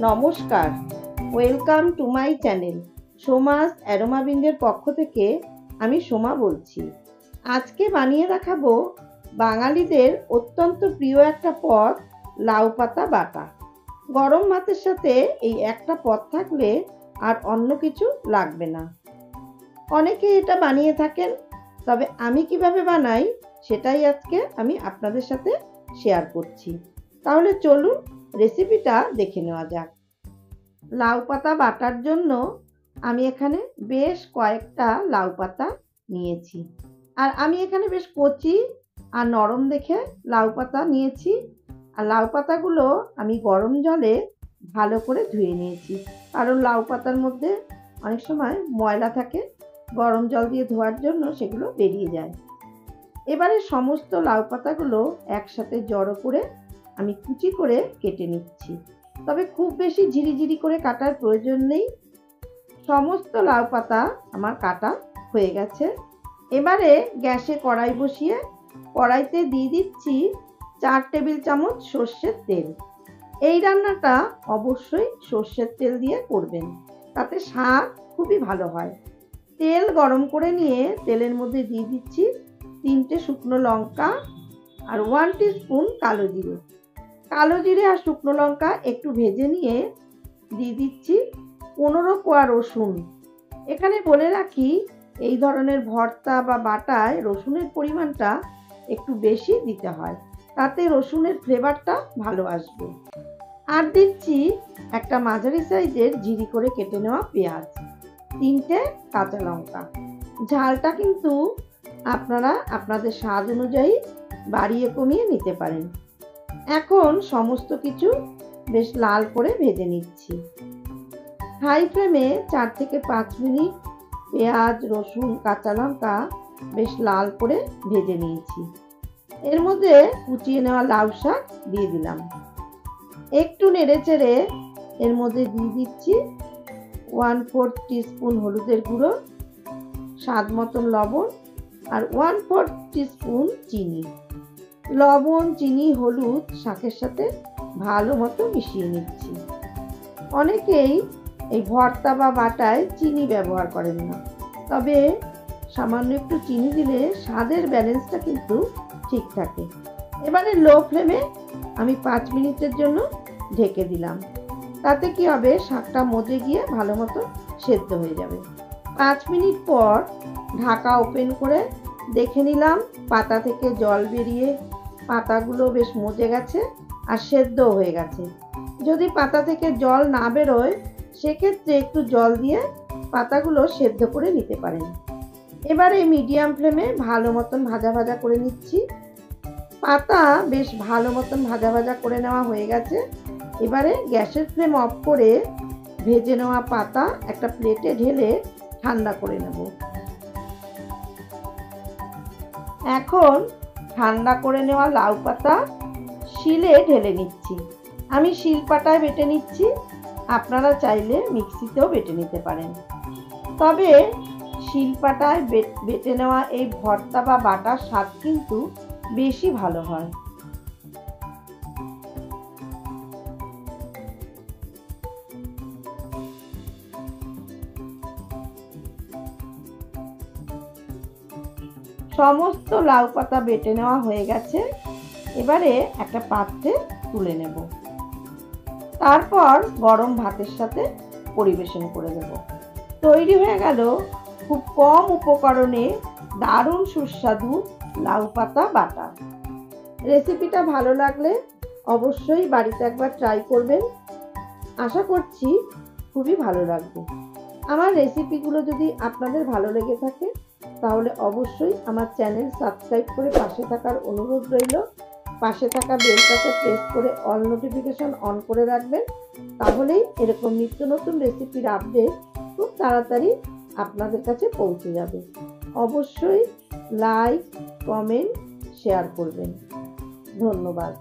নমস্কার, welcome to my channel. সোমাস অ্যারোমাবিন্ডের পক্ষ থেকে আমি সোমা বলছি। আজকে বানিয়ে দেখাবো বাঙালিদের অত্যন্ত প্রিয় একটা পদ, লাউ পাতা বাটা। গরম ভাতের সাথে এই একটা পদ থাকলে আর অন্য কিছু লাগবে না। অনেকে এটা বানিয়ে থাকেন, তবে আমি কিভাবে বানাই সেটাই আজকে আমি আপনাদের সাথে শেয়ার করছি। তাহলে চলুন রেসিপিটা দেখে নেওয়া যাক। লাউ পাতা বাটার জন্য আমি এখানে বেশ কয়েকটা লাউ পাতা নিয়েছি। আর আমি এখানে বেশ কচি আর নরম দেখে লাউ পাতা নিয়েছি। আর লাউ পাতাগুলো আমি গরম জলে ভালো করে ধুয়ে নিয়েছি, কারণ লাউ পাতার মধ্যে অনেক সময় ময়লা থাকে, গরম জল দিয়ে ধোয়ার জন্য সেগুলো বেরিয়ে যায়। এবারে সমস্ত লাউ পাতাগুলো একসাথে জড়ো করে আমি কুচি করে কেটে নিচ্ছি, তবে খুব বেশি ঝিরিঝিরি করে কাটার প্রয়োজন নেই। সমস্ত লাউ পাতা আমার কাটা হয়ে গেছে। এবারে গ্যাসে কড়াই বসিয়ে কড়াইতে দিয়ে দিচ্ছি 4 টেবিল চামচ সর্ষের তেল। এই রান্নাটা অবশ্যই সর্ষের তেল দিয়ে করবেন, তাতে স্বাদ খুবই ভালো হয়। তেল গরম করে নিয়ে তেলের মধ্যে দিয়ে দিচ্ছি 3টে শুকনো লঙ্কা আর 1 টিস্পুন কালো জিরে। কালো জিরে আর শুকনো লঙ্কা একটু ভেজে নিয়ে দিয়ে দিচ্ছি 15 কোয়া রসুন। এখানে বলে রাখি, এই ধরনের ভর্তা বা বাটায় রসুনের পরিমাণটা একটু বেশি দিতে হয়, তাতে রসুনের ফ্লেভারটা ভালো আসবে। আর দিচ্ছি একটা মাঝারি সাইজের ঝিরি করে কেটে নেওয়া পেঁয়াজ, 3টে কাঁচা লঙ্কা। ঝালটা কিন্তু আপনারা আপনাদের স্বাদ অনুযায়ী বাড়িয়ে কমিয়ে নিতে পারেন। এখন সমস্ত কিছু বেশ লাল করে ভেজে নিচ্ছি। হাই ফ্লেমে 4 থেকে 5 মিনিট পেঁয়াজ, রসুন, কাঁচা লঙ্কা বেশ লাল করে ভেজে নিয়েছি। এর মধ্যে কুচিয়ে নেওয়া লাউ শাক দিয়ে দিলাম। একটু নেড়ে চেড়ে এর মধ্যে দিয়ে দিচ্ছি 1/4 টিস্পুন হলুদের গুঁড়ো, স্বাদ মতন লবণ আর 1/4 টিস্পুন চিনি। লবণ, চিনি, হলুদ শাকের সাথে ভালো মতো মিশিয়ে নিচ্ছি। অনেকেই এই ভর্তা বা বাটায় চিনি ব্যবহার করেন না, তবে সামান্য একটু চিনি দিলে স্বাদের ব্যালেন্সটা কিন্তু ঠিক থাকে। এবারে লো ফ্লেমে আমি 5 মিনিটের জন্য ঢেকে দিলাম। তাতে কি হবে, শাকটা মজে গিয়ে ভালো মতো সেদ্ধ হয়ে যাবে। 5 মিনিট পর ঢাকা ওপেন করে দেখে নিলাম পাতা থেকে জল বেরিয়ে পাতাগুলো বেশ মজে গেছে আর সেদ্ধ হয়ে গেছে। যদি পাতা থেকে জল না বেরোয়, সেক্ষেত্রে একটু জল দিয়ে পাতাগুলো সেদ্ধ করে নিতে পারেন। এবারে মিডিয়াম ফ্লেমে ভালো মতন ভাজা ভাজা করে নিচ্ছি। পাতা বেশ ভালো মতন ভাজা ভাজা করে নেওয়া হয়ে গেছে। এবারে গ্যাসের ফ্লেম অফ করে ভেজে নেওয়া পাতা একটা প্লেটে ঢেলে ঠান্ডা করে নেব। এখন ঠান্ডা করে নেওয়া লাউ পাতা শিলে ঢেলে নিচ্ছি। আমি শিলপাটায় বেটে নিচ্ছি, আপনারা চাইলে মিক্সিতেও বেটে নিতে পারেন। তবে শিলপাটায় বেটে নেওয়া এই ভর্তা বা বাটার স্বাদ কিন্তু বেশি ভালো হয়। সমস্ত লাউ পাতা বেটে নেওয়া হয়ে গেছে। এবারে একটা পাত্রে তুলে নেব, তারপর গরম ভাতের সাথে পরিবেশন করে দেব। তৈরি হয়ে গেল খুব কম উপকরণে দারুণ সুস্বাদু লাউ পাতা বাটা। রেসিপিটা ভালো লাগলে অবশ্যই বাড়িতে একবার ট্রাই করবেন, আশা করছি খুবই ভালো লাগবে। আমার রেসিপিগুলো যদি আপনাদের ভালো লেগে থাকে, তাহলে অবশ্যই আমার চ্যানেল সাবস্ক্রাইব করে পাশে থাকার অনুরোধ রইল। পাশে থাকা বেলটাতে প্রেস করে অল নোটিফিকেশন অন করে রাখবেন, তাহলেই এরকম নিত্য নতুন রেসিপির আপডেট খুব তাড়াতাড়ি আপনাদের কাছে পৌঁছে যাবে। অবশ্যই লাইক, কমেন্ট, শেয়ার করবেন। ধন্যবাদ।